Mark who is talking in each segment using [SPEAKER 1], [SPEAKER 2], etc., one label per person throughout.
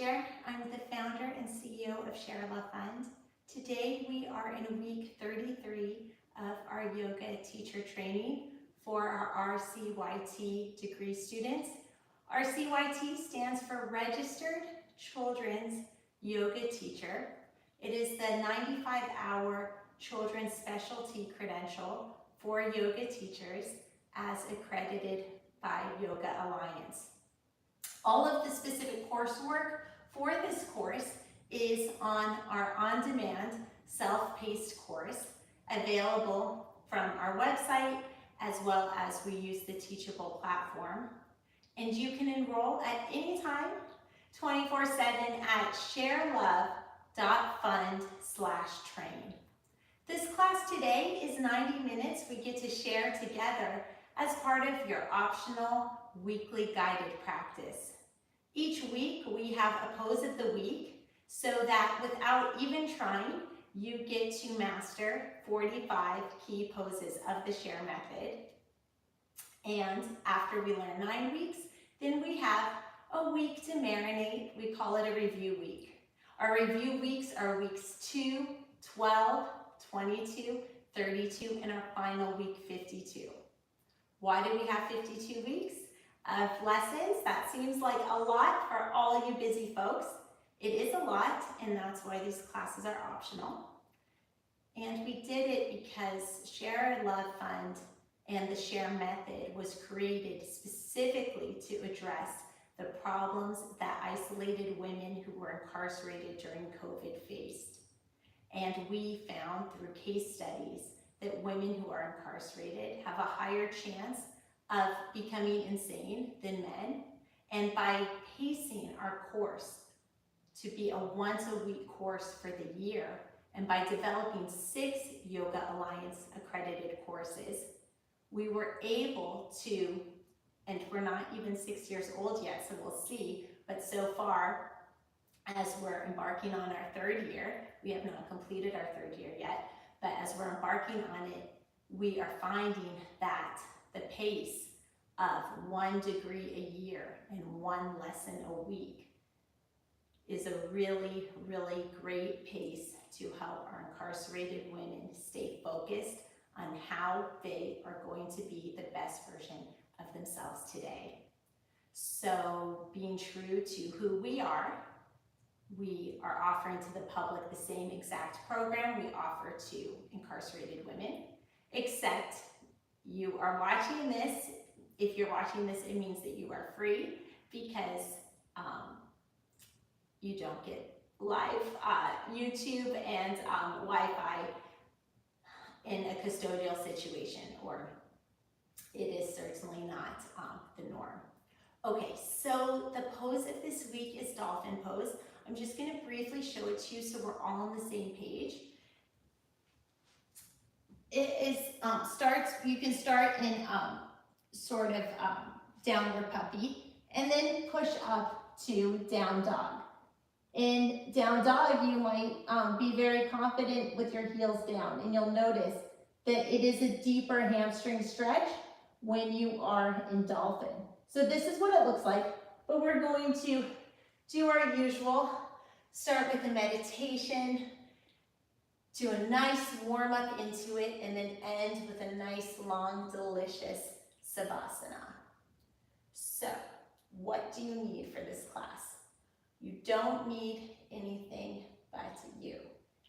[SPEAKER 1] here. I'm the founder and CEO of ShareLove.Fund. Today we are in week 33 of our yoga teacher training for our RCYT degree students. RCYT stands for Registered Children's Yoga Teacher. It is the 95-hour children's specialty credential for yoga teachers as accredited by Yoga Alliance. All of the specific coursework for this course is on our on-demand self-paced course available from our website, as well as we use the Teachable platform. And you can enroll at any time, 24/7 at ShareLove.Fund/train. This class today is 90 minutes we get to share together as part of your optional weekly guided practice. Each week we have a pose of the week so that without even trying, you get to master 45 key poses of the Share method. And after we learn 9 weeks, then we have a week to marinate. We call it a review week. Our review weeks are weeks 2, 12, 22, 32, and our final week 52. Why do we have 52 weeks of lessons? That seems like a lot for all you busy folks. It is a lot, and that's why these classes are optional. And we did it because ShareLove.Fund and the Share method was created specifically to address the problems that isolated women who were incarcerated during COVID faced. And we found through case studies that women who are incarcerated have a higher chance of becoming insane than men. And by pacing our course to be a once-a-week course for the year, and by developing 6 Yoga Alliance accredited courses, we were able to, and we're not even 6 years old yet, so we'll see, but so far, as we're embarking on our 3rd year, we have not completed our 3rd year yet, but as we're embarking on it, we are finding that the pace of 1 degree a year and 1 lesson a week is a really, really great pace to help our incarcerated women stay focused on how they are going to be the best version of themselves today. So being true to who we are offering to the public the same exact program we offer to incarcerated women, except you are watching this. If you're watching this, it means that you are free because you don't get live YouTube and Wi-Fi in a custodial situation, or it is certainly not the norm. Okay, so the pose of this week is Dolphin pose. I'm just going to briefly show it to you so we're all on the same page. It is you can start in sort of downward puppy and then push up to down dog. In down dog, you might be very confident with your heels down, and you'll notice that it is a deeper hamstring stretch when you are in dolphin. So this is what it looks like, but we're going to do our usual, start with a meditation, do a nice warm up into it, and then end with a nice, long, delicious Savasana. So what do you need for this class? You don't need anything but you.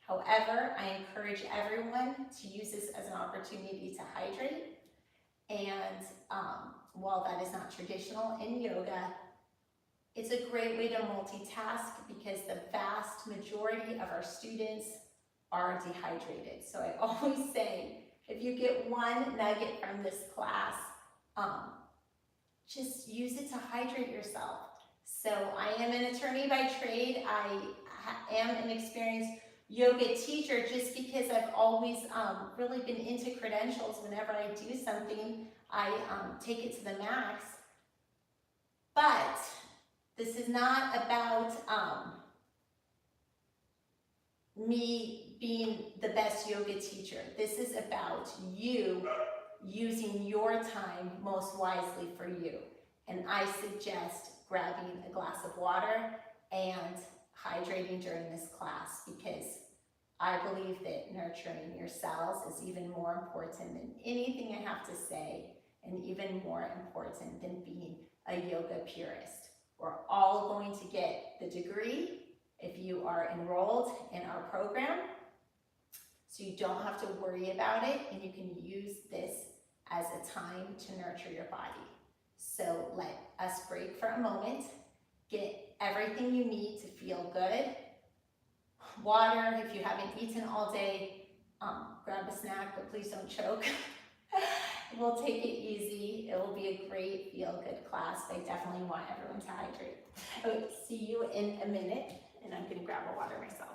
[SPEAKER 1] However, I encourage everyone to use this as an opportunity to hydrate. And while that is not traditional in yoga, it's a great way to multitask because the vast majority of our students are dehydrated. So I always say, if you get one nugget from this class, just use it to hydrate yourself. So I am an attorney by trade. I am an experienced yoga teacher just because I've always really been into credentials. Whenever I do something, I take it to the max. But this is not about me being the best yoga teacher. This is about you using your time most wisely for you. And I suggest grabbing a glass of water and I believe that nurturing yourselves is even more important than anything I have to say, and even more important than being a yoga purist. We're all going to get the degree if you are enrolled in our program, so you don't have to worry about it, and you can use this as a time to nurture your body. So let us break for a moment, get everything you need to feel good. Water, if you haven't eaten all day, grab a snack, but please don't choke. We'll take it easy. It will be a great feel-good class. I definitely want everyone to hydrate. Okay, see you in a minute, and I'm gonna grab a water myself.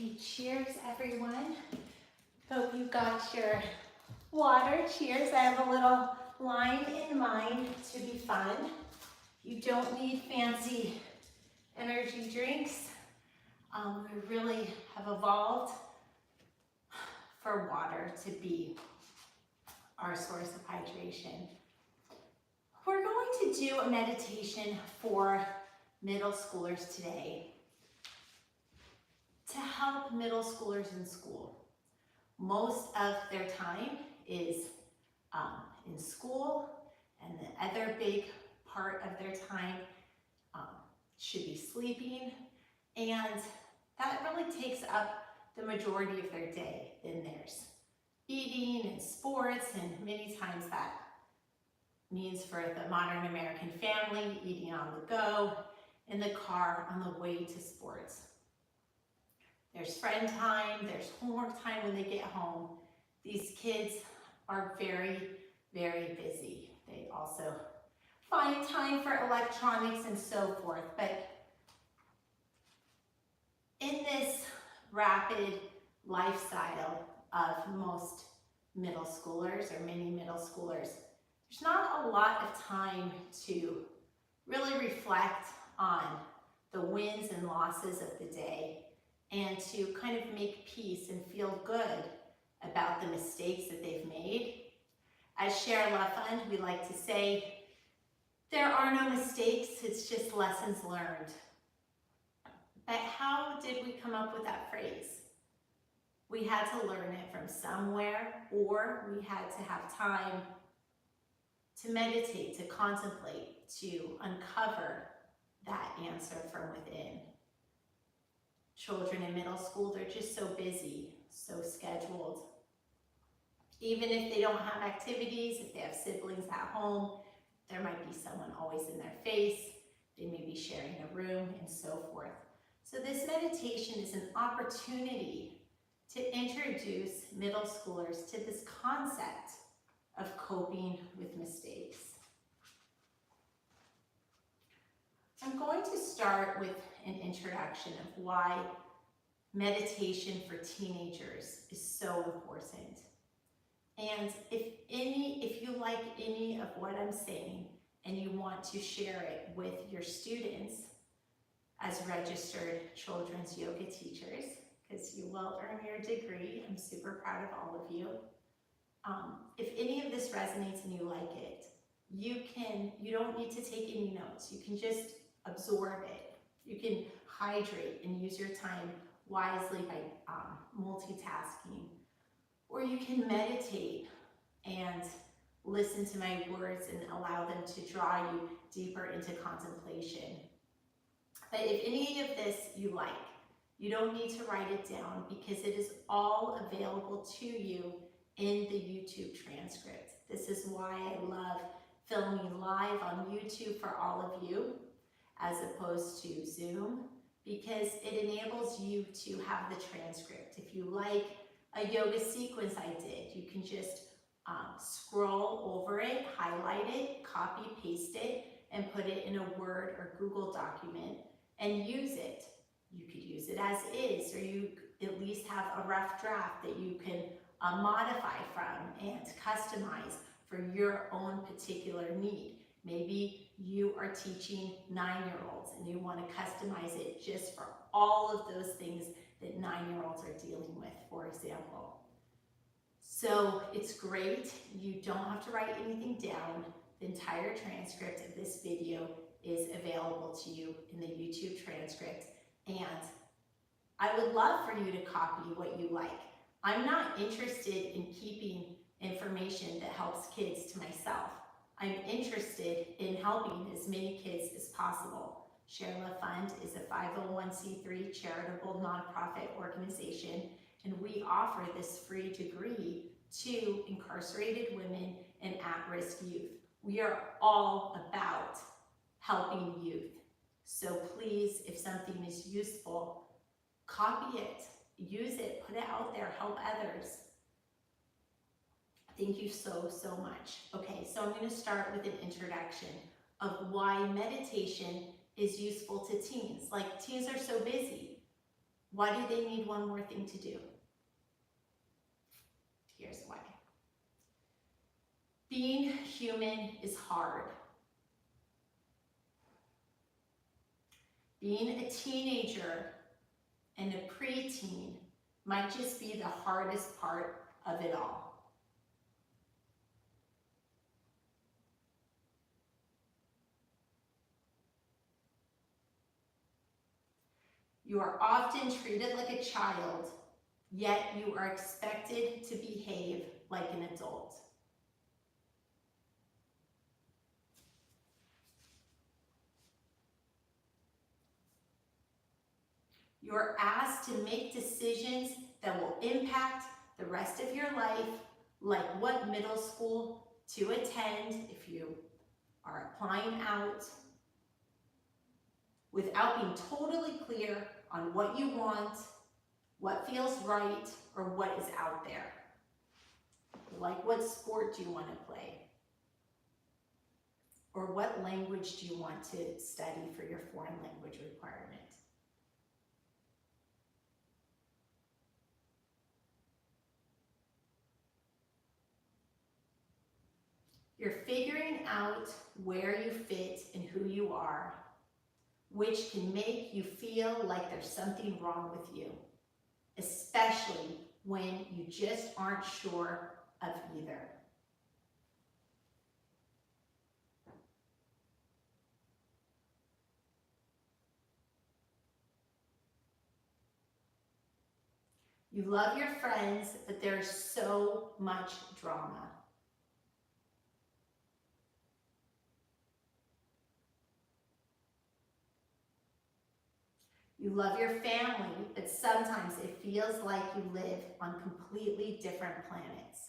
[SPEAKER 1] Okay, cheers everyone. Hope you got your water. Cheers. I have a little line in mind to be fun. You don't need fancy energy drinks. We really have evolved for water to be our source of hydration. We're going to do a meditation for middle schoolers today to help middle schoolers in school. Most of their time is in school, and the other big part of their time should be sleeping, and that really takes up the majority of their day. Then there's eating and sports, and many times that means for the modern American family, eating on the go, in the car, on the way to sports. There's friend time, there's homework time when they get home. These kids are very, very busy. They also find time for electronics and so forth. But in this rapid lifestyle of most middle schoolers, or many middle schoolers, there's not a lot of time to really reflect on the wins and losses of the day, and to kind of make peace and feel good about the mistakes that they've made. As ShareLove.Fund, we like to say, there are no mistakes, it's just lessons learned. But how did we come up with that phrase? We had to learn it from somewhere, or we had to have time to meditate, to contemplate, to uncover that answer from within. Children in middle school, they're just so busy, so scheduled. Even if they don't have activities, if they have siblings at home, there might be someone always in their face. They may be sharing a room and so forth. So this meditation is an opportunity to introduce middle schoolers to this concept of coping with mistakes. I'm going to start with an introduction of why meditation for teenagers is so important. And if you like any of what I'm saying and you want to share it with your students as registered children's yoga teachers, because you will earn your degree, I'm super proud of all of you. If any of this resonates and you like it, you don't need to take any notes. You can just absorb it. You can hydrate and use your time wisely by multitasking. Or you can meditate and listen to my words and allow them to draw you deeper into contemplation. But if any of this you like, you don't need to write it down, because it is all available to you in the YouTube transcript. This is why I love filming live on YouTube for all of you, as opposed to Zoom, because it enables you to have the transcript. If you like a yoga sequence I did, you can just scroll over it, highlight it, copy, paste it, and put it in a Word or Google document and use it. You could use it as is, or you at least have a rough draft that you can modify from and customize for your own particular need. Maybe you are teaching 9-year-olds and you want to customize it just for all of those things that 9-year-olds are dealing with, for example. So it's great. You don't have to write anything down. The entire transcript of this video is available to you in the YouTube transcript. And I would love for you to copy what you like. I'm not interested in keeping information that helps kids to myself. I'm interested in helping as many kids as possible. ShareLove.Fund is a 501c3 charitable nonprofit organization, and we offer this free degree to incarcerated women and at-risk youth. We are all about helping youth. So please, if something is useful, copy it, use it, put it out there, help others. Thank you so, so much. Okay, so I'm going to start with an introduction of why meditation is useful to teens. Like, teens are so busy. Why do they need one more thing to do? Here's why. Being human is hard. Being a teenager and a preteen might just be the hardest part of it all. You are often treated like a child, yet you are expected to behave like an adult. You are asked to make decisions that will impact the rest of your life, like what middle school to attend if you are applying out, without being totally clear on what you want, what feels right, or what is out there. Like, what sport do you want to play? Or what language do you want to study for your foreign language requirement? You're figuring out where you fit and who you are, which can make you feel like there's something wrong with you, especially when you just aren't sure of either. You love your friends, but there's so much drama. You love your family, but sometimes it feels like you live on completely different planets.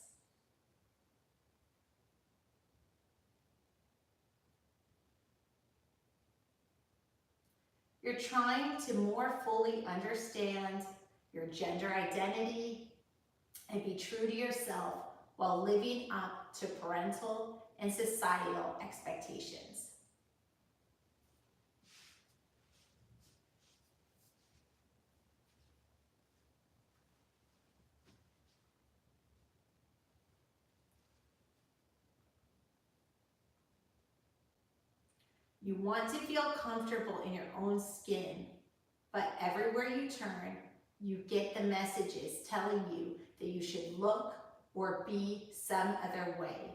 [SPEAKER 1] You're trying to more fully understand your gender identity and be true to yourself while living up to parental and societal expectations. You want to feel comfortable in your own skin, but everywhere you turn, you get the messages telling you that you should look or be some other way.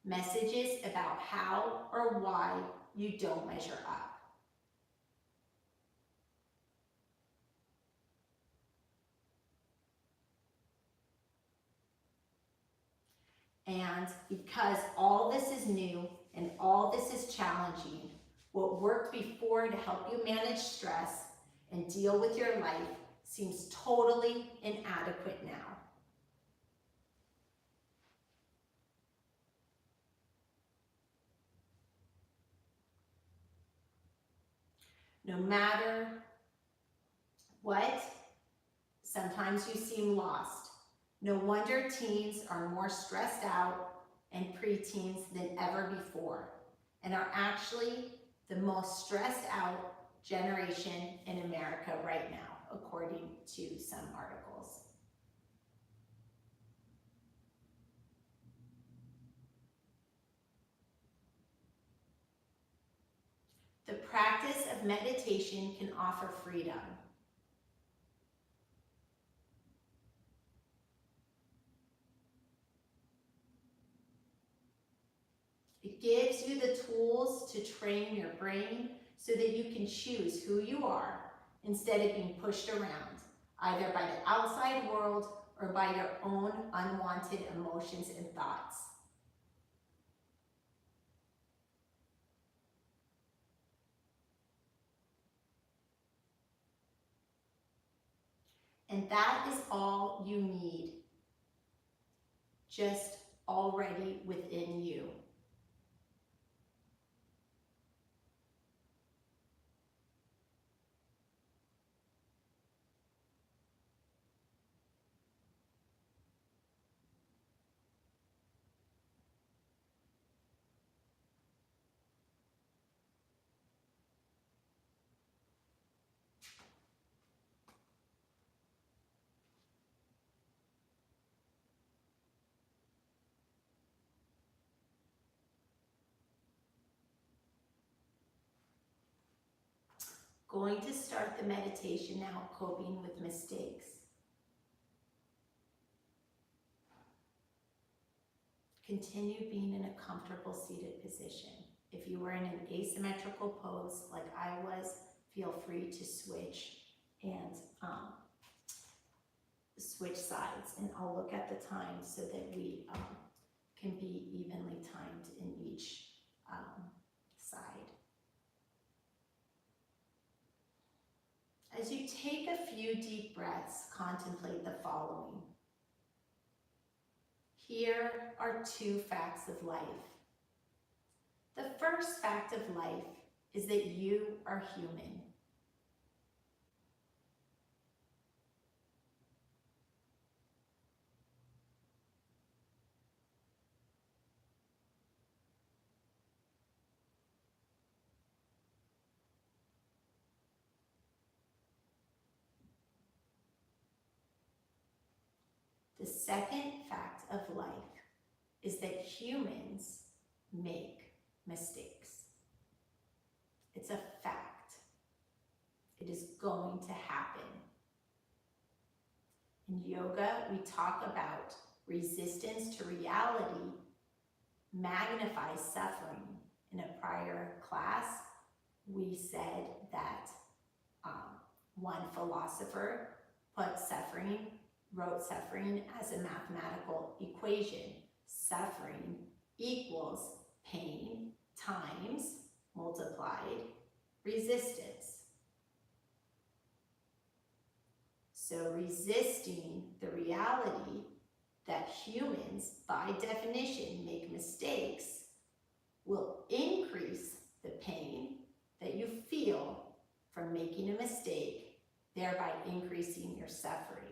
[SPEAKER 1] Messages about how or why you don't measure up. And because all this is new and all this is challenging, what worked before to help you manage stress and deal with your life seems totally inadequate now. No matter what, sometimes you seem lost. No wonder teens are more stressed out and preteens than ever before, and are actually the most stressed out generation in America right now, according to some articles. The practice of meditation can offer freedom. It gives you the tools to train your brain so that you can choose who you are instead of being pushed around, either by the outside world or by your own unwanted emotions and thoughts. And that is all you need, just already within you. Going to start the meditation now, coping with mistakes. Continue being in a comfortable seated position. If you were in an asymmetrical pose like I was, feel free to switch and switch sides. And I'll look at the time so that we can be evenly timed in each side. As you take a few deep breaths, contemplate the following. Here are 2 facts of life. The first fact of life is that you are human. The second fact of life is that humans make mistakes. It's a fact. It is going to happen. In yoga, we talk about resistance to reality magnifies suffering. In a prior class, we said that one philosopher wrote suffering as a mathematical equation. Suffering equals pain times multiplied resistance. So resisting the reality that humans, by definition, make mistakes will increase the pain that you feel from making a mistake, thereby increasing your suffering.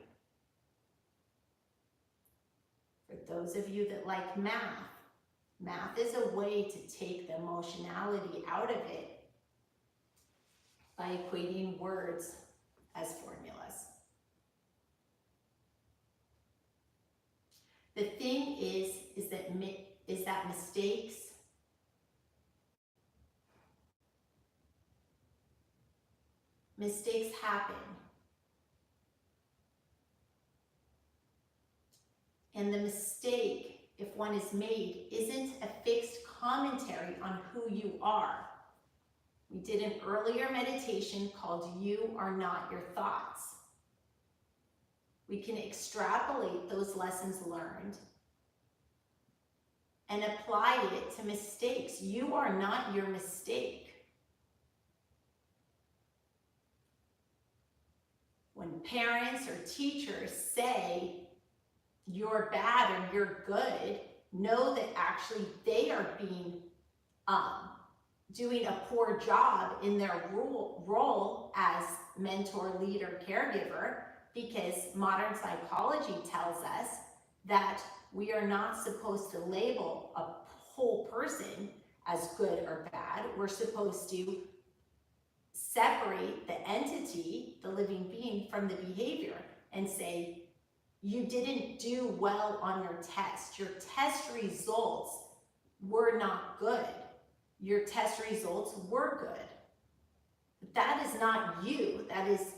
[SPEAKER 1] For those of you that like math, math is a way to take the emotionality out of it by equating words as formulas. The thing is that mistakes happen. And the mistake, if one is made, isn't a fixed commentary on who you are. We did an earlier meditation called You Are Not Your Thoughts. We can extrapolate those lessons learned and apply it to mistakes. You are not your mistake. When parents or teachers say you're bad or you're good, know that actually they are doing a poor job in their role as mentor, leader, caregiver, because modern psychology tells us that we are not supposed to label a whole person as good or bad. We're supposed to separate the entity, the living being, from the behavior and say, you didn't do well on your test. Your test results were not good. Your test results were good. But that is not you. That is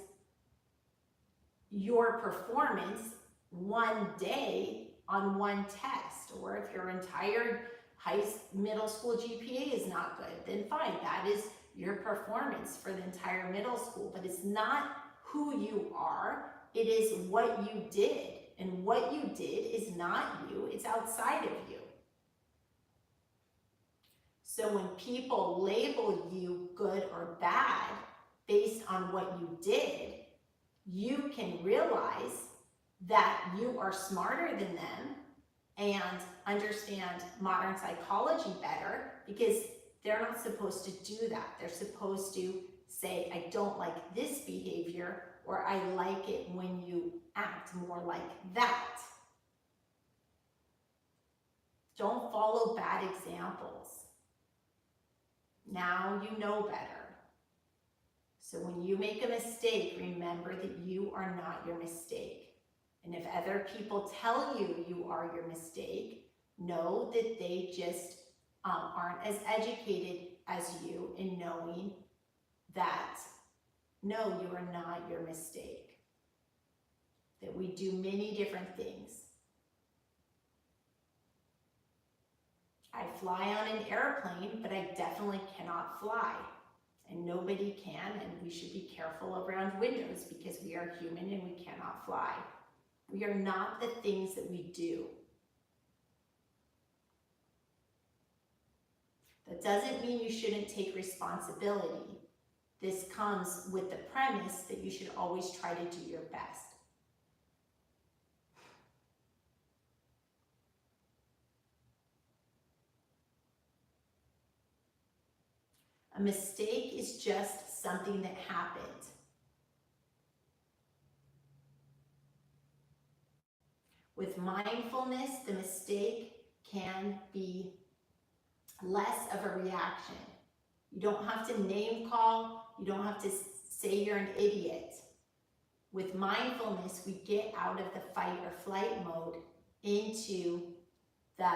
[SPEAKER 1] your performance one day on one test. Or if your entire middle school GPA is not good, then fine. That is your performance for the entire middle school. But it's not who you are. It is what you did. And what you did is not you. It's outside of you. So when people label you good or bad based on what you did, you can realize that you are smarter than them and understand modern psychology better, because they're not supposed to do that. They're supposed to say, I don't like this behavior, or I like it when you act more like that. Don't follow bad examples. Now you know better. So when you make a mistake, remember that you are not your mistake. And if other people tell you you are your mistake, know that they just aren't as educated as you in knowing that No, you are not your mistake. That we do many different things. I fly on an airplane, but I definitely cannot fly. And nobody can, and we should be careful around windows because we are human and we cannot fly. We are not the things that we do. That doesn't mean you shouldn't take responsibility. This comes with the premise that you should always try to do your best. A mistake is just something that happened. With mindfulness, the mistake can be less of a reaction. You don't have to name call. You don't have to say you're an idiot. With mindfulness, we get out of the fight or flight mode into the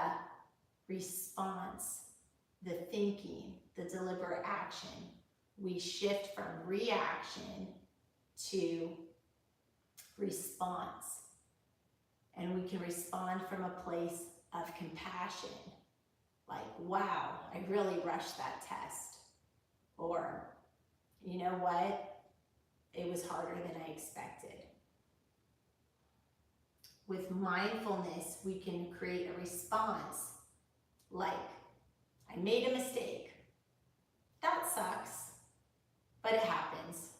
[SPEAKER 1] response, the thinking, the deliberate action. We shift from reaction to response. And we can respond from a place of compassion. Like, wow, I really rushed that test. Or, you know what? It was harder than I expected. With mindfulness, we can create a response like, I made a mistake. That sucks, but it happens.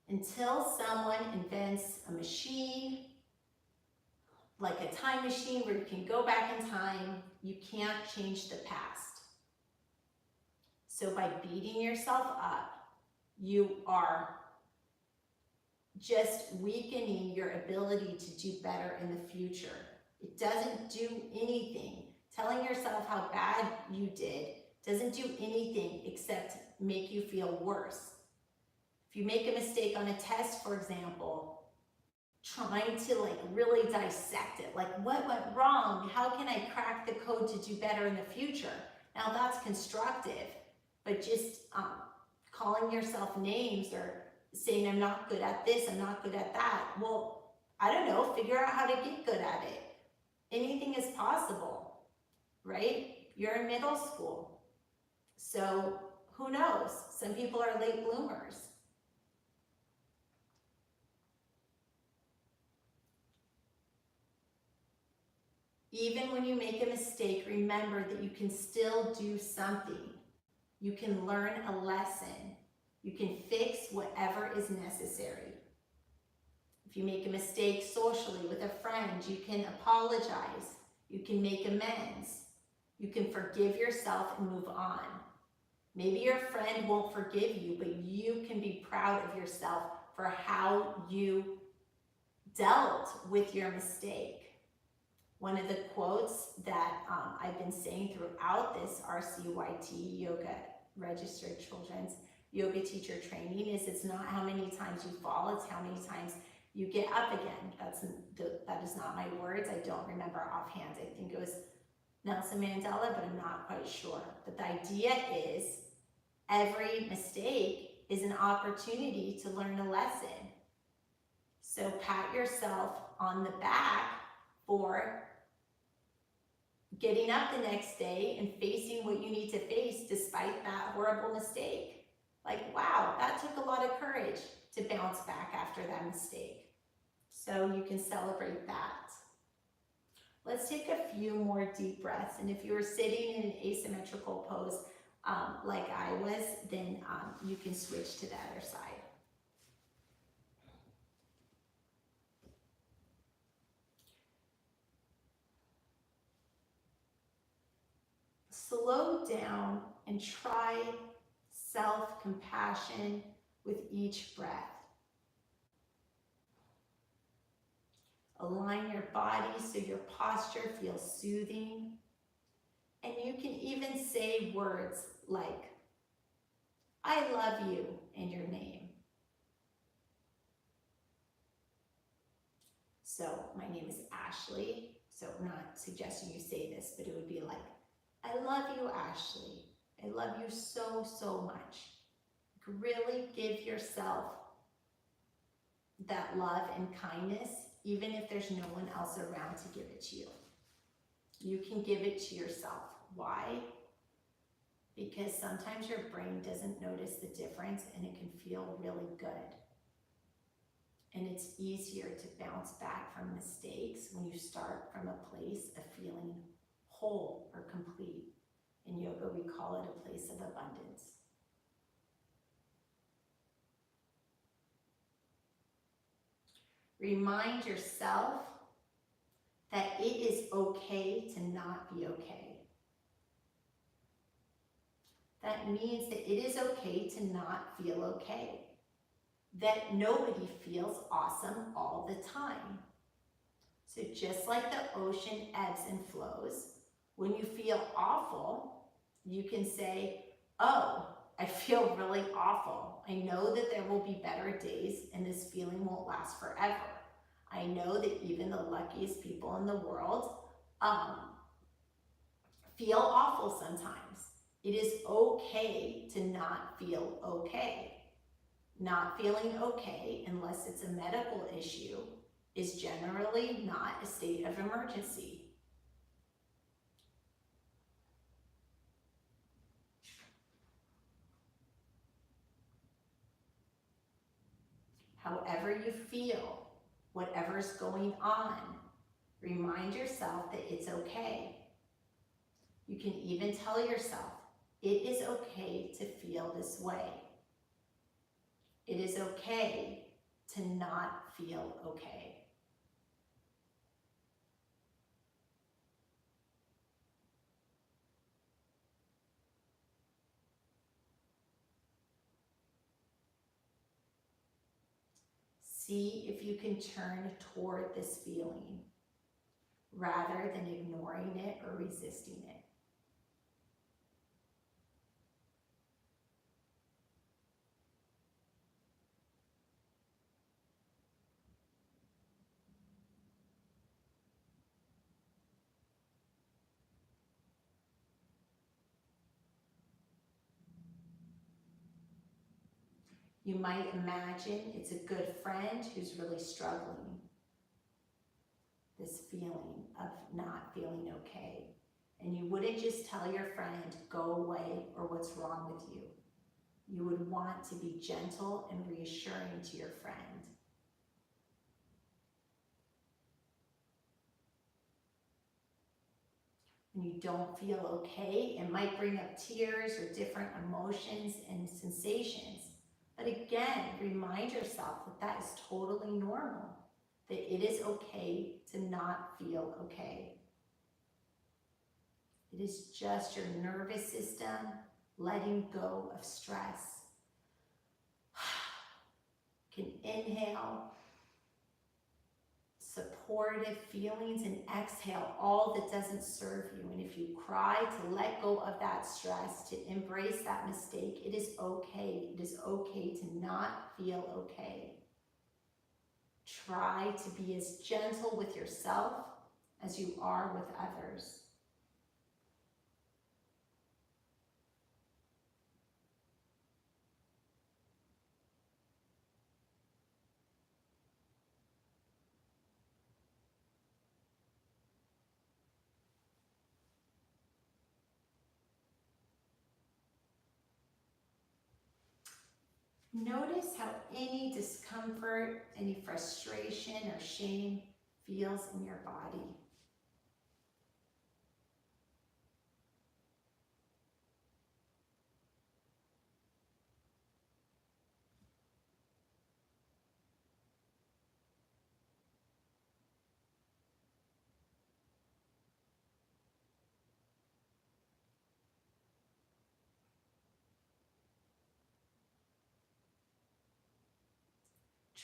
[SPEAKER 1] Until someone invents a machine, like a time machine where you can go back in time, you can't change the past. So by beating yourself up, you are just weakening your ability to do better in the future. It doesn't do anything. Telling yourself how bad you did doesn't do anything except make you feel worse. If you make a mistake on a test, for example, trying to really dissect it, like what went wrong? How can I crack the code to do better in the future? Now that's constructive, but just calling yourself names or saying I'm not good at this, I'm not good at that. Well, I don't know, figure out how to get good at it. Anything is possible, right? You're in middle school. So who knows? Some people are late bloomers. Even when you make a mistake, remember that you can still do something. You can learn a lesson. You can fix whatever is necessary. If you make a mistake socially with a friend, you can apologize. You can make amends. You can forgive yourself and move on. Maybe your friend won't forgive you, but you can be proud of yourself for how you dealt with your mistake. One of the quotes that I've been saying throughout this RCYT Yoga Registered Children's Yoga Teacher Training is it's not how many times you fall, it's how many times you get up again. That is not my words. I don't remember offhand. I think it was Nelson Mandela, but I'm not quite sure. But the idea is every mistake is an opportunity to learn a lesson. So pat yourself on the back for getting up the next day and facing what you need to face despite that horrible mistake. Like, wow, that took a lot of courage to bounce back after that mistake. So you can celebrate that. Let's take a few more deep breaths. And if you were sitting in an asymmetrical pose like I was, then you can switch to the other side. Slow down and try self-compassion with each breath. Align your body so your posture feels soothing. And you can even say words like, I love you, and your name. So my name is Ashley. So I'm not suggesting you say this, but it would be like, I love you, Ashley. I love you so, so much. Really give yourself that love and kindness, even if there's no one else around to give it to you. You can give it to yourself. Why? Because sometimes your brain doesn't notice the difference and it can feel really good. And it's easier to bounce back from mistakes when you start from a place of feeling whole or complete. In yoga, we call it a place of abundance. Remind yourself that it is okay to not be okay. That means that it is okay to not feel okay. That nobody feels awesome all the time. So just like the ocean ebbs and flows, when you feel awful, you can say, oh, I feel really awful. I know that there will be better days and this feeling won't last forever. I know that even the luckiest people in the world feel awful sometimes. It is okay to not feel okay. Not feeling okay, unless it's a medical issue, is generally not a state of emergency. However you feel, whatever's going on, remind yourself that it's okay. You can even tell yourself, it is okay to feel this way. It is okay to not feel okay. See if you can turn toward this feeling rather than ignoring it or resisting it. You might imagine it's a good friend who's really struggling. This feeling of not feeling okay. And you wouldn't just tell your friend, go away, or what's wrong with you. You would want to be gentle and reassuring to your friend. When you don't feel okay, it might bring up tears or different emotions and sensations. But again, remind yourself that that is totally normal, that it is okay to not feel okay. It is just your nervous system letting go of stress. You can inhale supportive feelings and exhale all that doesn't serve you. And if you cry, to let go of that stress, to embrace that mistake, it is okay. It is okay to not feel okay. Try to be as gentle with yourself as you are with others. Notice how any discomfort, any frustration or shame feels in your body.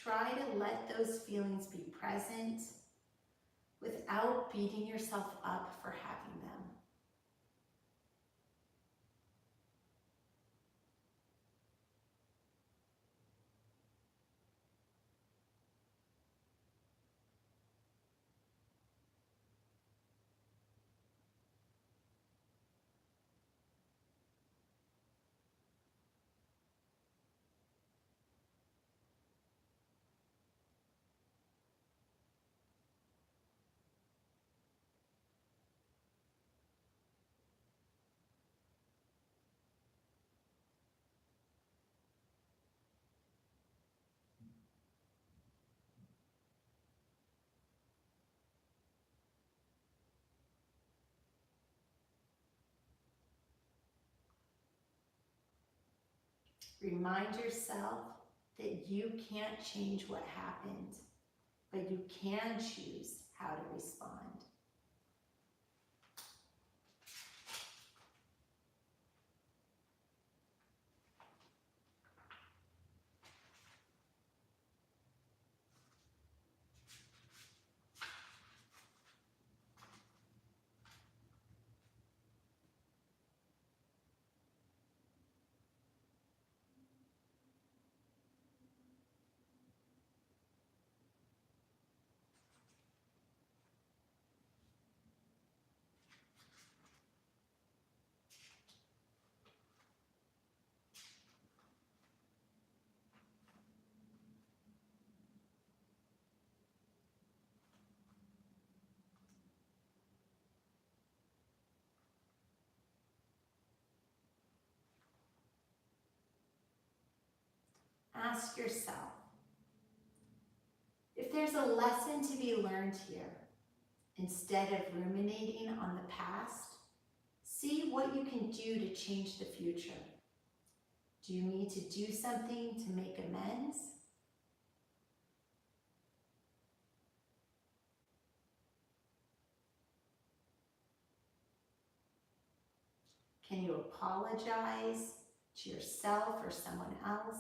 [SPEAKER 1] Try to let those feelings be present without beating yourself up for having them. Remind yourself that you can't change what happened, but you can choose how to respond. Ask yourself, if there's a lesson to be learned here, instead of ruminating on the past, see what you can do to change the future. Do you need to do something to make amends? Can you apologize to yourself or someone else?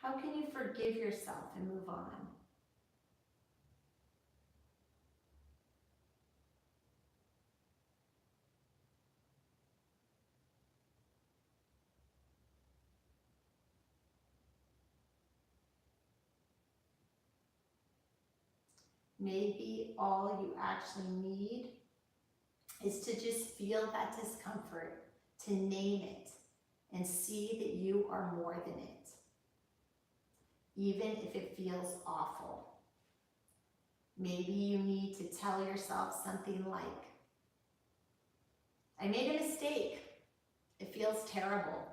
[SPEAKER 1] How can you forgive yourself and move on? Maybe all you actually need is to just feel that discomfort, to name it, and see that you are more than it, even if it feels awful. Maybe you need to tell yourself something like, I made a mistake. It feels terrible.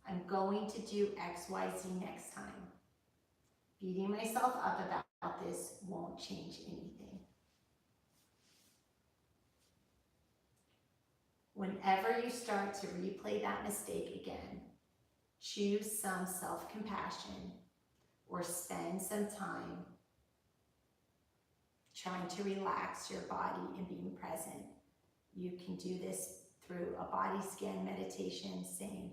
[SPEAKER 1] I'm going to do XYZ next time. Beating myself up about this won't change anything. Whenever you start to replay that mistake again, choose some self-compassion or spend some time trying to relax your body and being present. You can do this through a body scan meditation, saying,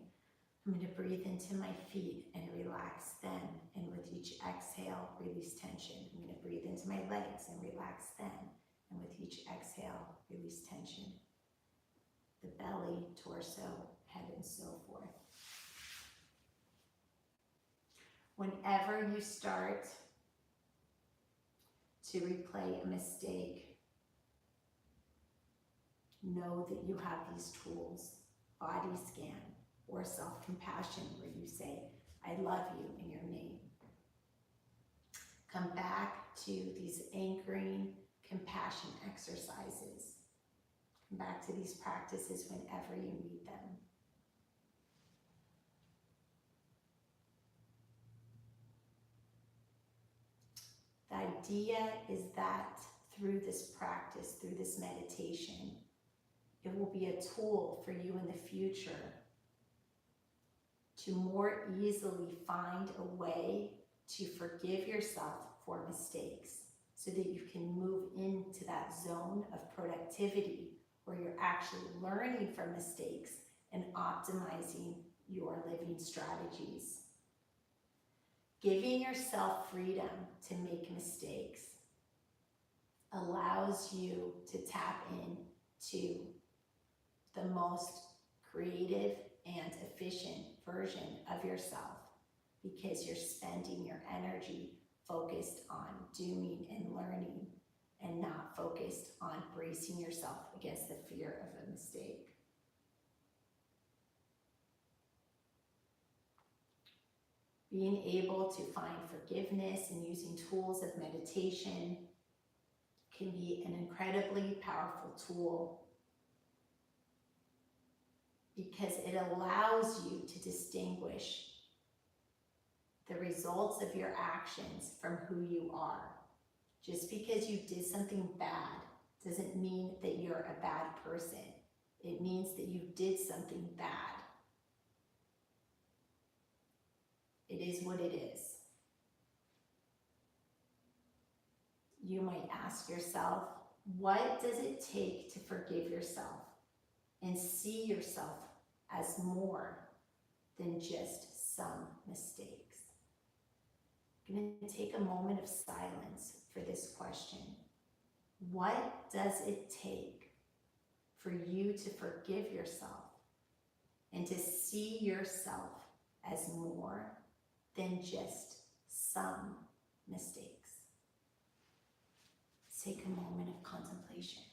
[SPEAKER 1] I'm going to breathe into my feet and relax them. And with each exhale, release tension. I'm going to breathe into my legs and relax them. And with each exhale, release tension. The belly, torso, head, and so forth. Whenever you start to replay a mistake, know that you have these tools, body scan or self-compassion, where you say, I love you in your name. Come back to these anchoring compassion exercises. Come back to these practices whenever you need them. The idea is that through this practice, through this meditation, it will be a tool for you in the future to more easily find a way to forgive yourself for mistakes so that you can move into that zone of productivity where you're actually learning from mistakes and optimizing your living strategies. Giving yourself freedom to make mistakes allows you to tap into the most creative and efficient version of yourself, because you're spending your energy focused on doing and learning and not focused on bracing yourself against the fear of a mistake. Being able to find forgiveness and using tools of meditation can be an incredibly powerful tool because it allows you to distinguish the results of your actions from who you are. Just because you did something bad doesn't mean that you're a bad person. It means that you did something bad. It is what it is. You might ask yourself, what does it take to forgive yourself and see yourself as more than just some mistakes? I'm going to take a moment of silence for this question. What does it take for you to forgive yourself and to see yourself as more than just some mistakes? Take a moment of contemplation.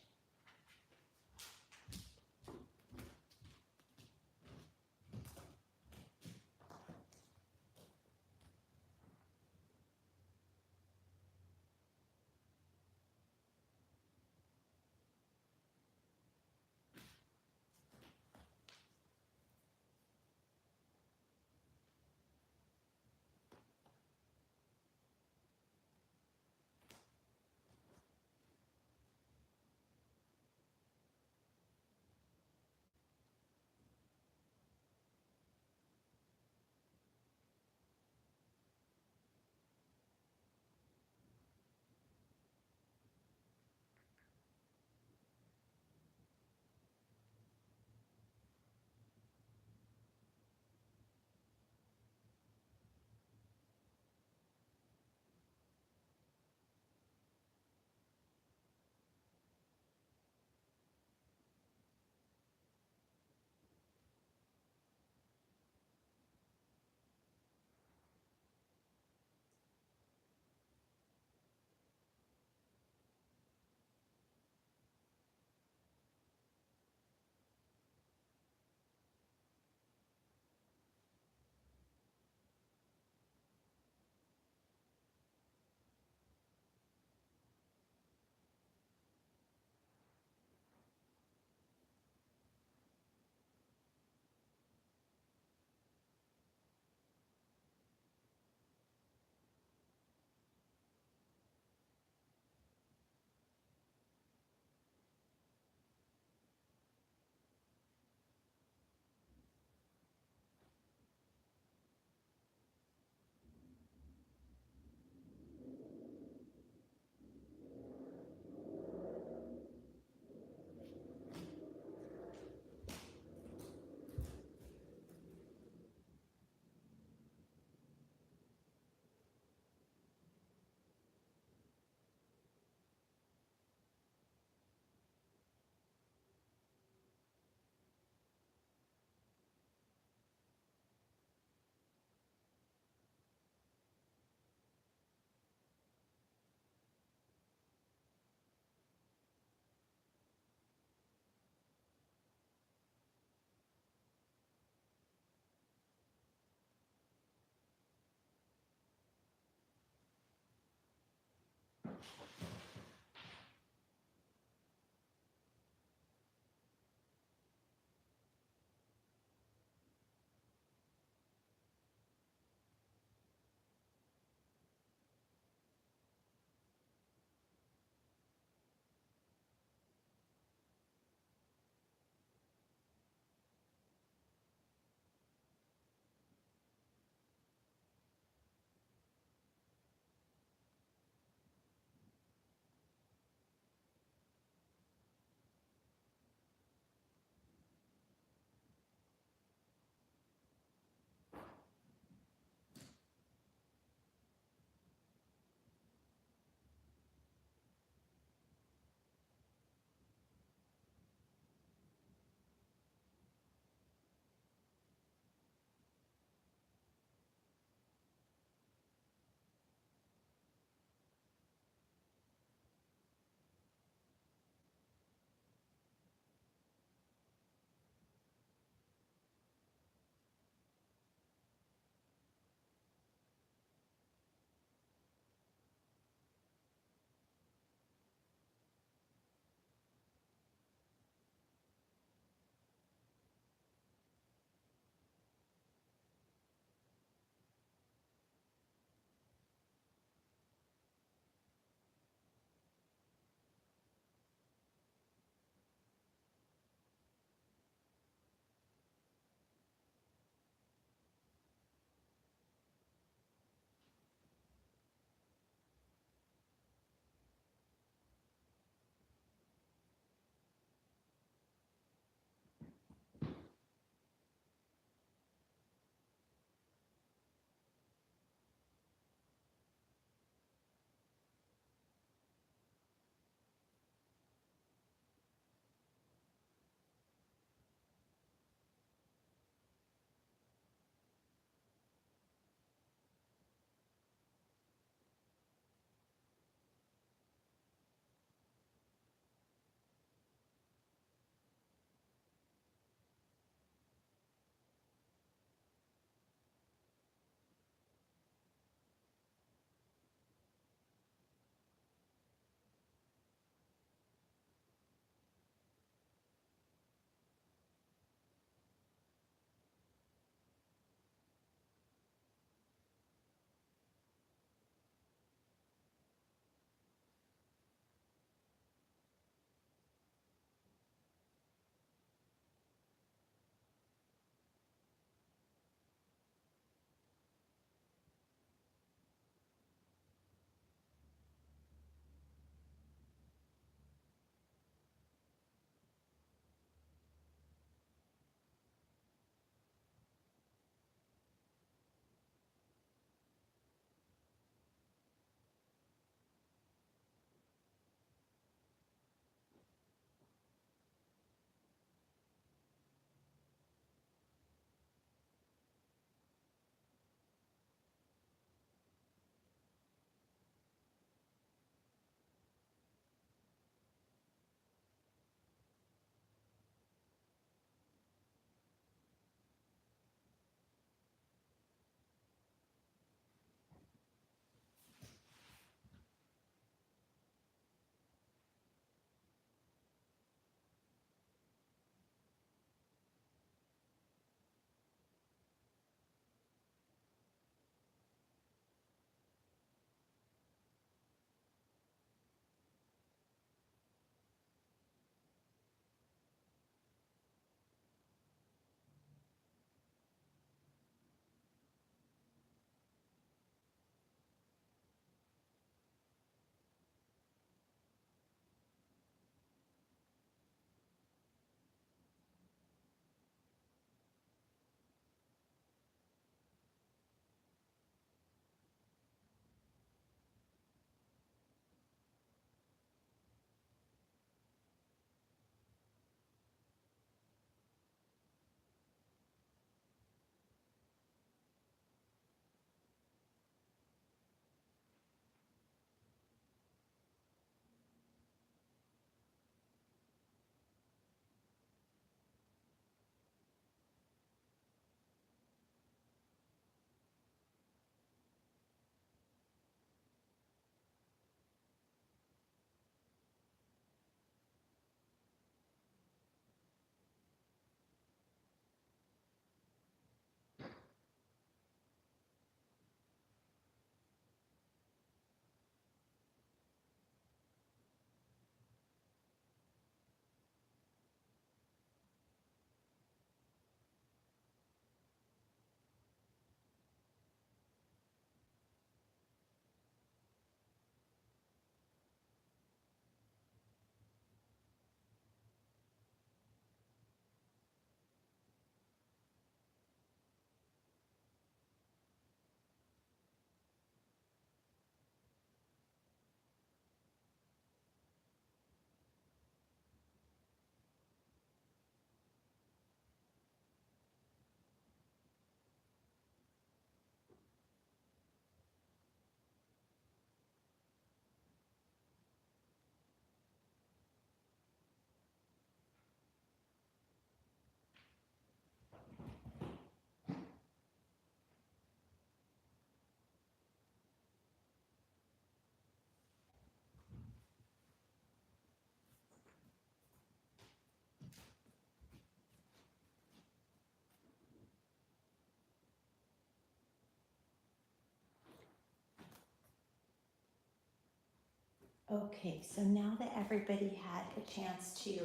[SPEAKER 1] Okay, so now that everybody had a chance to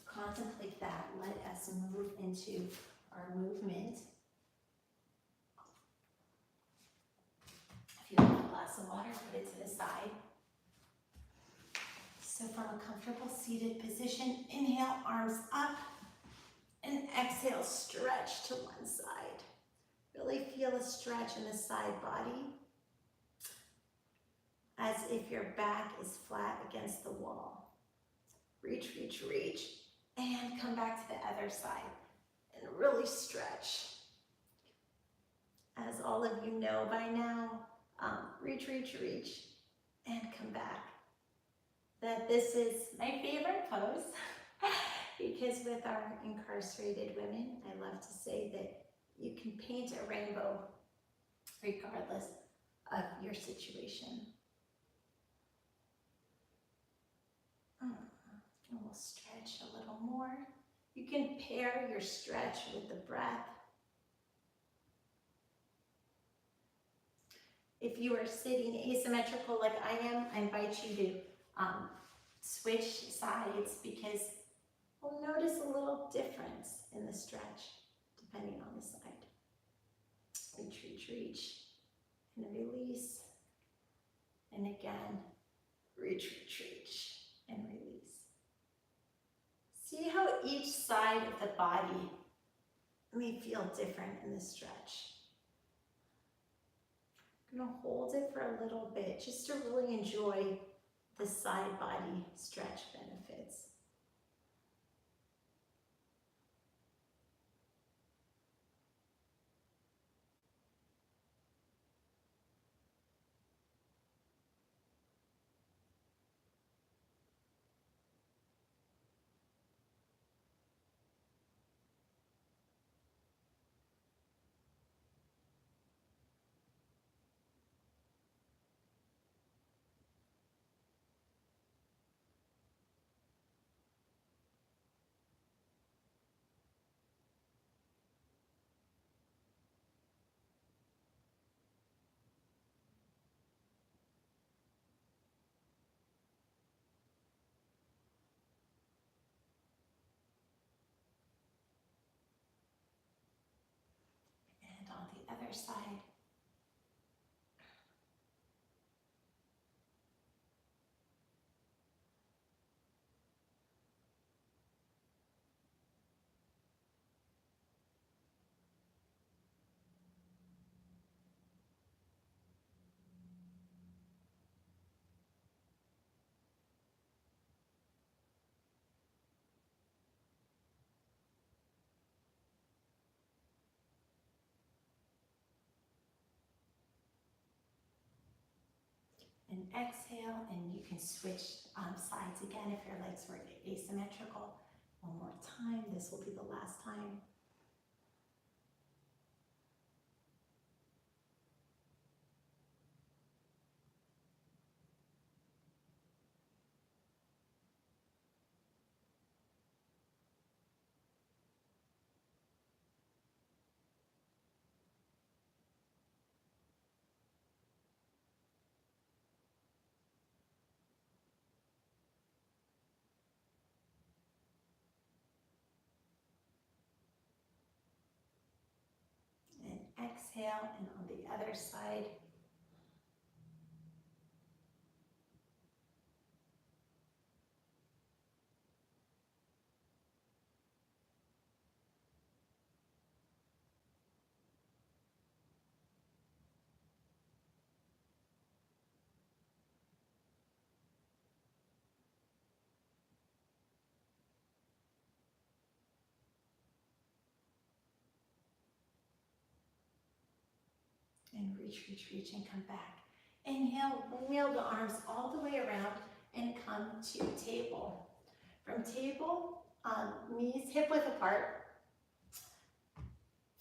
[SPEAKER 1] contemplate that, let us move into our movement. If you have a glass of water, put it to the side. So from a comfortable seated position, inhale, arms up, and exhale, stretch to one side. Really feel a stretch in the side body, as if your back is flat against the wall. Reach, reach, reach, and come back to the other side, and really stretch. As all of you know by now, reach, reach, reach, and come back. That this is my favorite pose, because with our incarcerated women, I love to say that you can paint a rainbow regardless of your situation. And we'll stretch a little more. You can pair your stretch with the breath. If you are sitting asymmetrical like I am, I invite you to switch sides, because we'll notice a little difference in the stretch depending on the side. Reach, reach, reach, and release. And again, reach, reach, reach, and release. See how each side of the body may feel different in the stretch. I'm going to hold it for a little bit just to really enjoy the side body stretch benefits. And on the other side. And exhale, and you can switch sides again if your legs were asymmetrical. One more time, this will be the last time. And exhale, and on the other side. And reach, reach, reach, and come back. Inhale, wheel the arms all the way around and come to table. From table, knees hip width apart,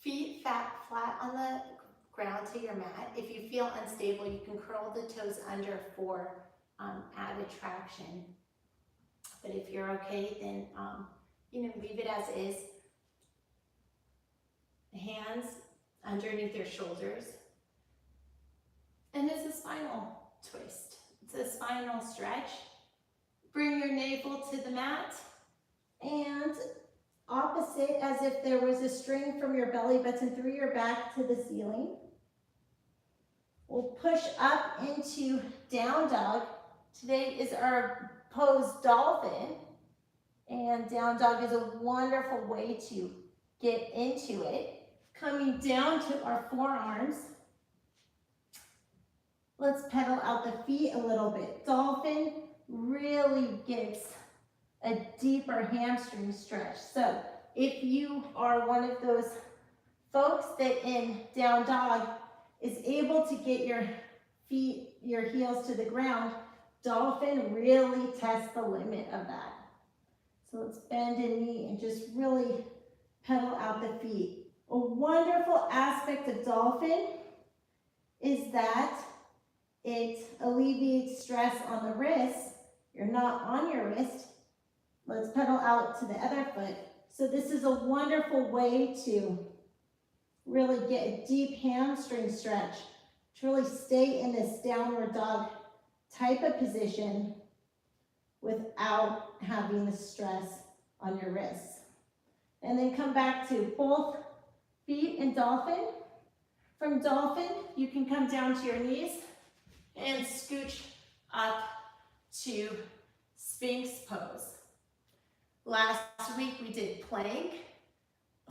[SPEAKER 1] feet flat on the ground to your mat. If you feel unstable, you can curl the toes under for added traction. But if you're okay, then leave it as is. Hands underneath your shoulders. And it's a spinal twist. It's a spinal stretch. Bring your navel to the mat. And opposite, as if there was a string from your belly button through your back to the ceiling. We'll push up into down dog. Today is our pose dolphin. And down dog is a wonderful way to get into it. Coming down to our forearms. Let's pedal out the feet a little bit. Dolphin really gives a deeper hamstring stretch. So if you are one of those folks that in down dog is able to get your feet, your heels to the ground, dolphin really tests the limit of that. So let's bend a knee and just really pedal out the feet. A wonderful aspect of dolphin is that it alleviates stress on the wrists. You're not on your wrist. Let's pedal out to the other foot. So this is a wonderful way to really get a deep hamstring stretch, to really stay in this downward dog type of position without having the stress on your wrists. And then come back to both feet in dolphin. From dolphin, you can come down to your knees and scooch up to Sphinx pose. Last week we did plank,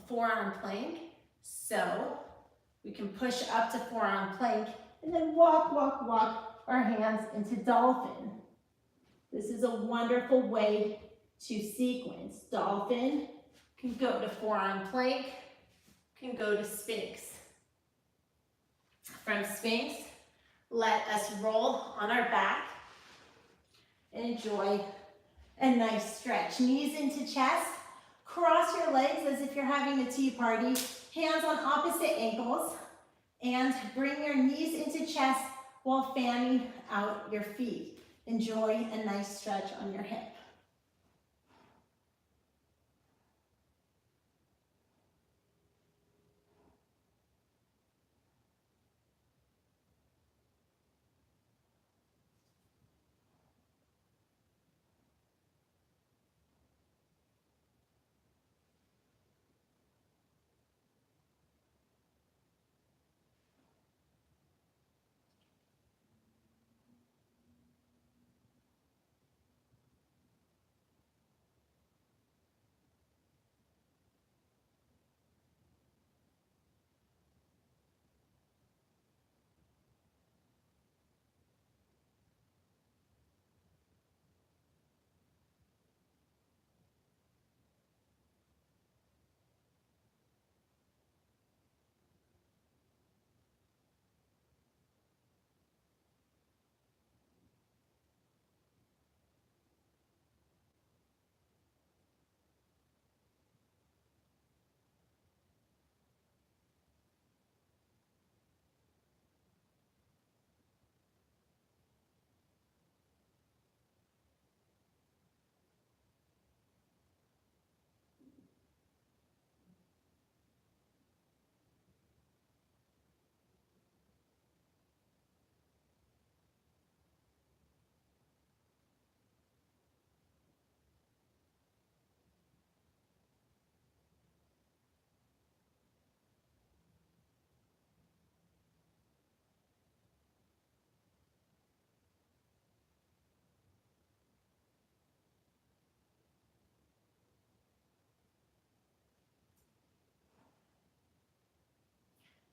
[SPEAKER 1] forearm plank. So we can push up to forearm plank and then walk our hands into dolphin. This is a wonderful way to sequence. Dolphin can go to forearm plank, can go to Sphinx. From Sphinx, let us roll on our back and enjoy a nice stretch. Knees into chest, cross your legs as if you're having a tea party, hands on opposite ankles, and bring your knees into chest while fanning out your feet. Enjoy a nice stretch on your hip.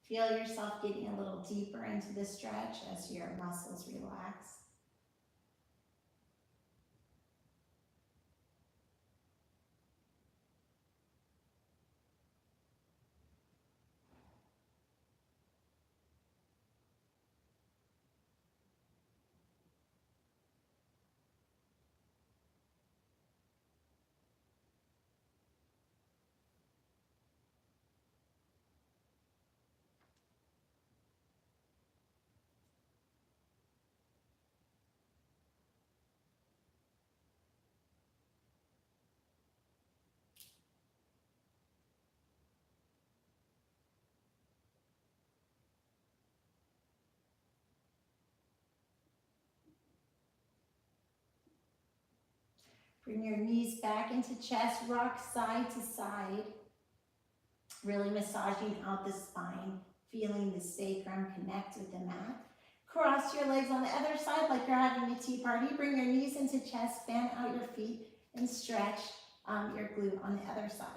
[SPEAKER 1] Feel yourself getting a little deeper into the stretch as your muscles relax. Bring your knees back into chest, rock side to side. Really massaging out the spine, feeling the sacrum connect with the mat. Cross your legs on the other side like you're having a tea party. Bring your knees into chest, fan out your feet, and stretch your glute on the other side.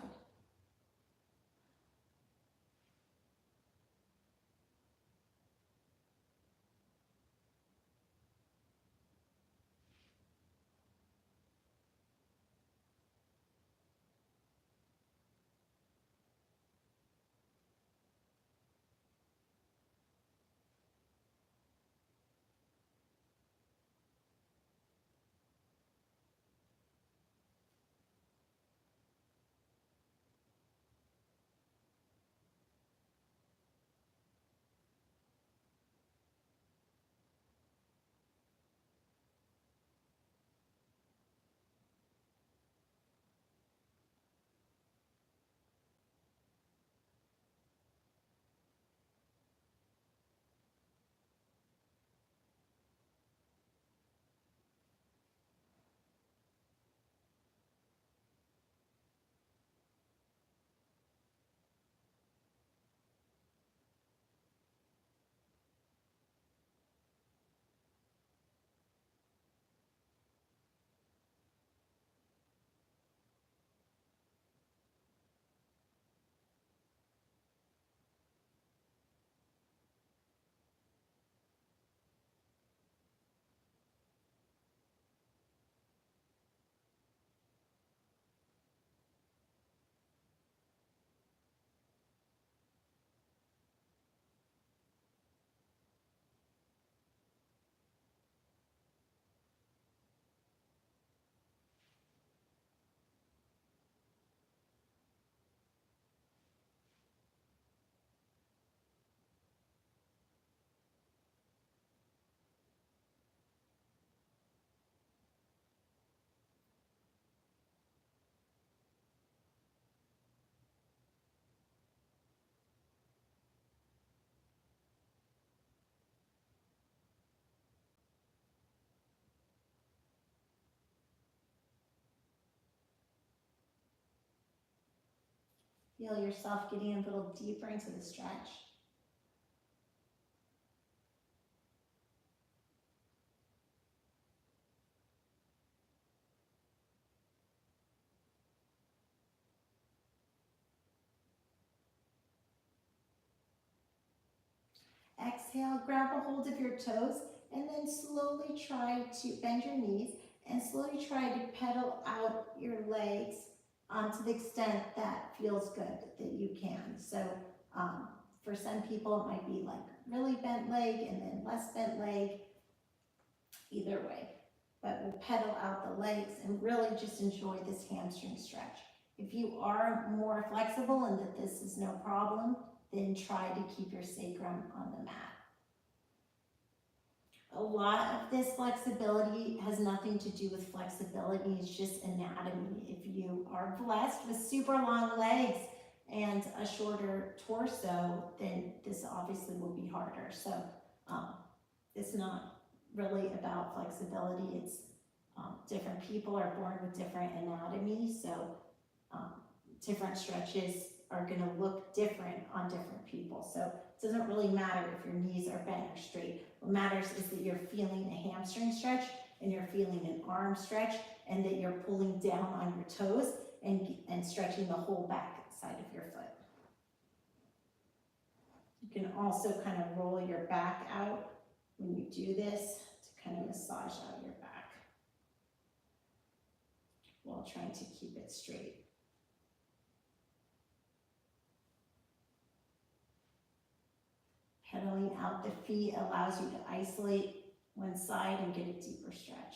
[SPEAKER 1] Feel yourself getting a little deeper into the stretch. Exhale, grab a hold of your toes, and then slowly try to bend your knees and slowly try to pedal out your legs to the extent that feels good that you can. So for some people, it might be like really bent leg and then less bent leg, either way. But we'll pedal out the legs and really just enjoy this hamstring stretch. If you are more flexible and that this is no problem, then try to keep your sacrum on the mat. A lot of this flexibility has nothing to do with flexibility, it's just anatomy. If you are blessed with super long legs and a shorter torso, then this obviously will be harder. So it's not really about flexibility, it's different people are born with different anatomy, so different stretches are going to look different on different people. So it doesn't really matter if your knees are bent or straight. What matters is that you're feeling a hamstring stretch and you're feeling an arm stretch and that you're pulling down on your toes and stretching the whole back side of your foot. You can also kind of roll your back out when you do this to kind of massage out your back while trying to keep it straight. Pedaling out the feet allows you to isolate one side and get a deeper stretch.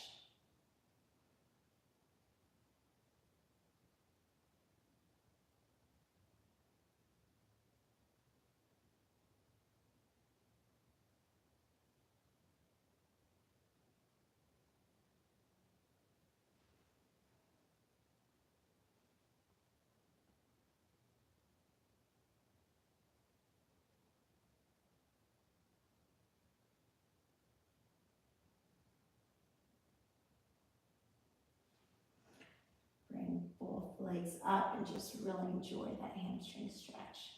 [SPEAKER 1] legs up and just really enjoy that hamstring stretch.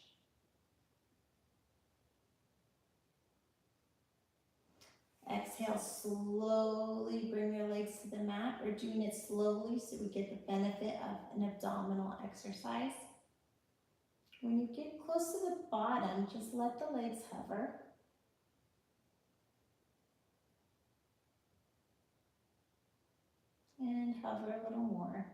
[SPEAKER 1] Exhale, slowly bring your legs to the mat. We're doing it slowly so we get the benefit of an abdominal exercise. When you get close to the bottom, just let the legs hover. And hover a little more.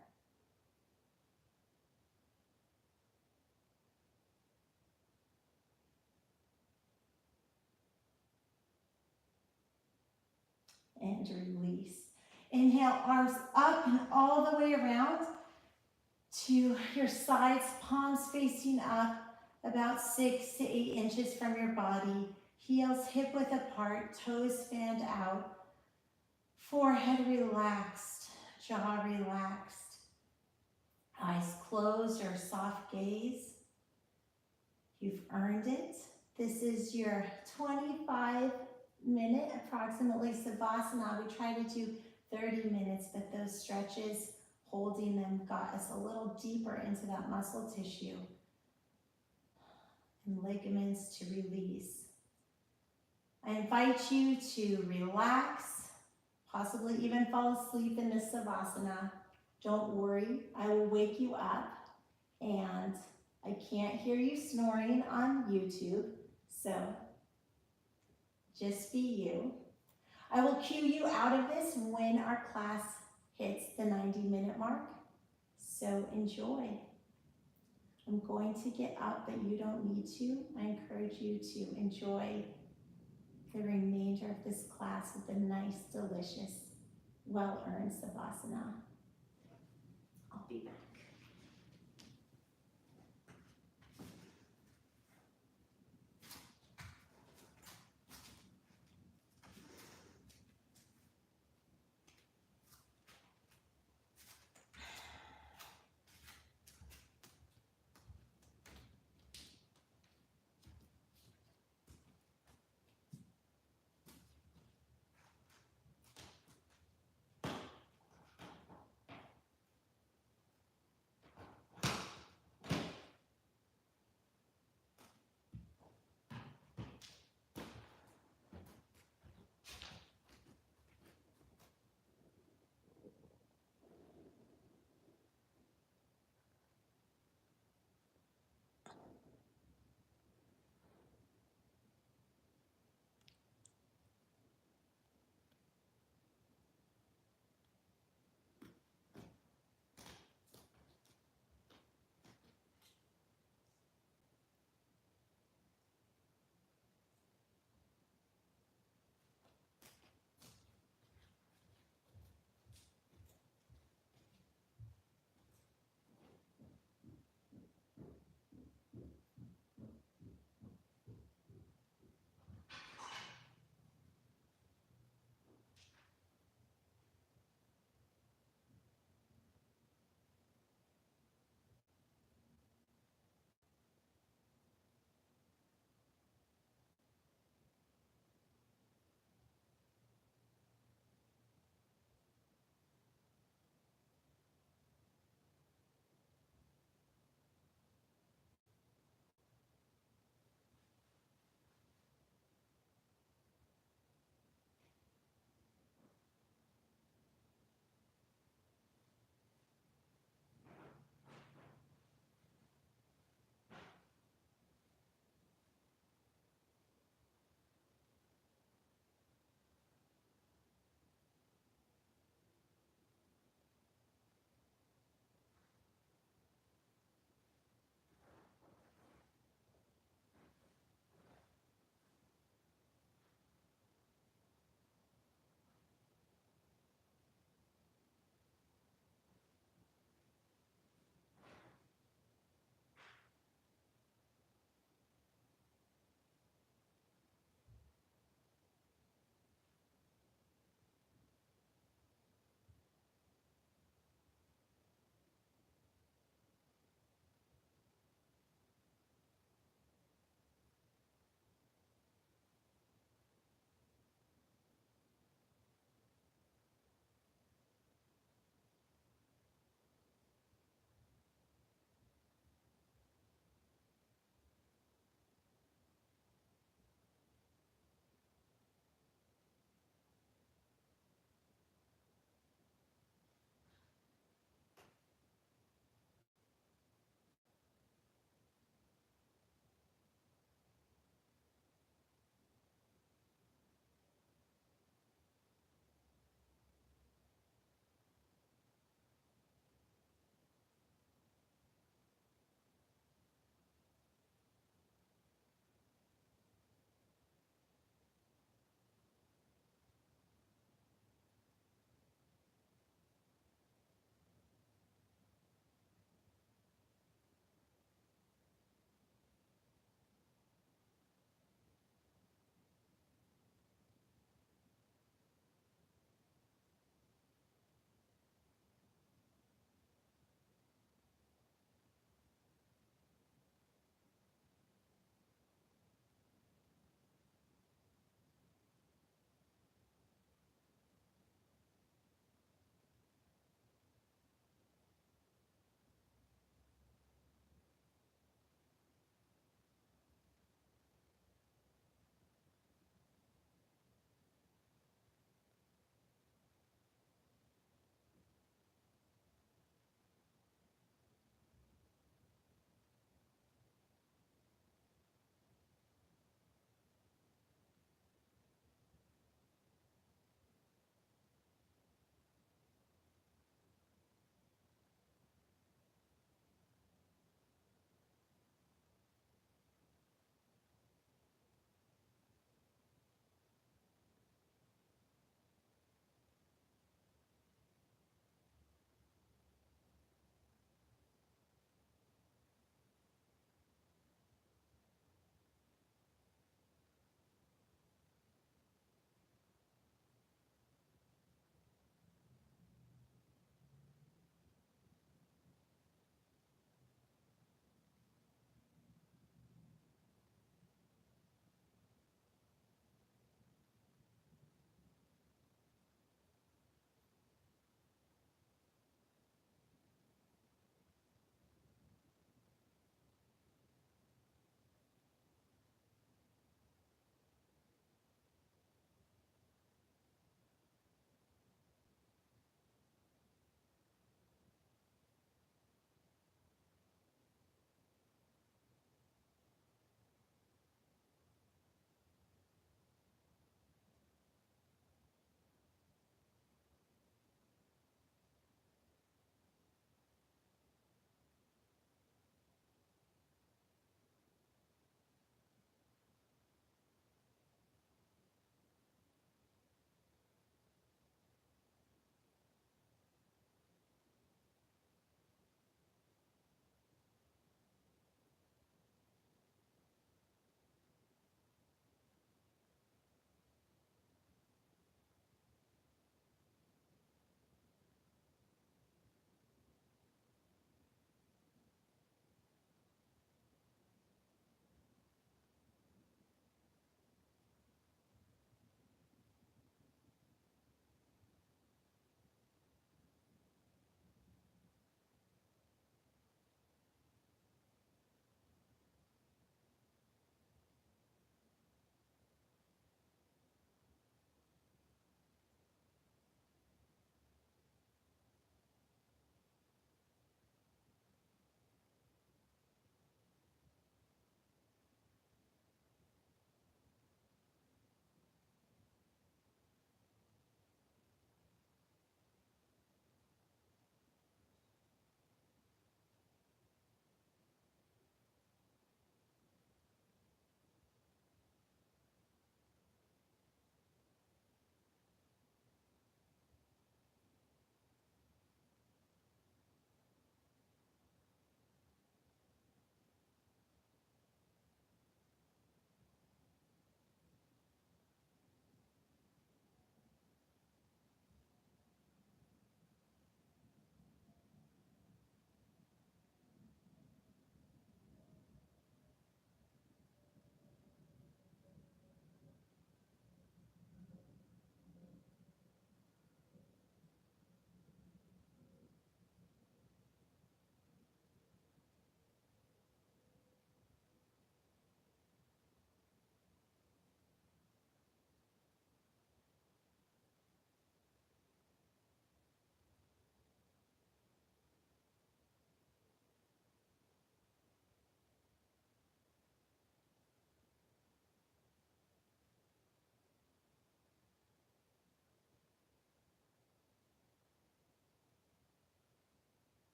[SPEAKER 1] And release. Inhale, arms up and all the way around to your sides, palms facing up about 6 to 8 inches from your body. Heels hip width apart, toes fanned out. Forehead relaxed, jaw relaxed. Eyes closed or soft gaze. You've earned it. This is your 25-minute approximately Savasana. We try to do 30 minutes, but those stretches, holding them, got us a little deeper into that muscle tissue and ligaments to release. I invite you to relax, possibly even fall asleep in this Savasana. Don't worry, I will wake you up, and I can't hear you snoring on YouTube, so just be you. I will cue you out of this when our class hits the 90-minute mark, so enjoy. I'm going to get up, but you don't need to. I encourage you to enjoy the remainder of this class with a nice, delicious, well-earned Savasana. I'll be back.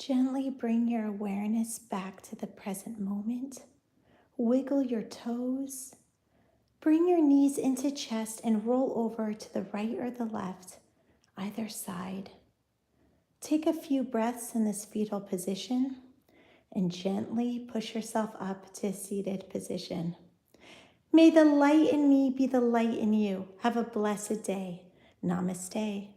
[SPEAKER 1] Gently bring your awareness back to the present moment. Wiggle your toes. Bring your knees into chest and roll over to the right or the left, either side. Take a few breaths in this fetal position and gently push yourself up to a seated position. May the light in me be the light in you. Have a blessed day. Namaste.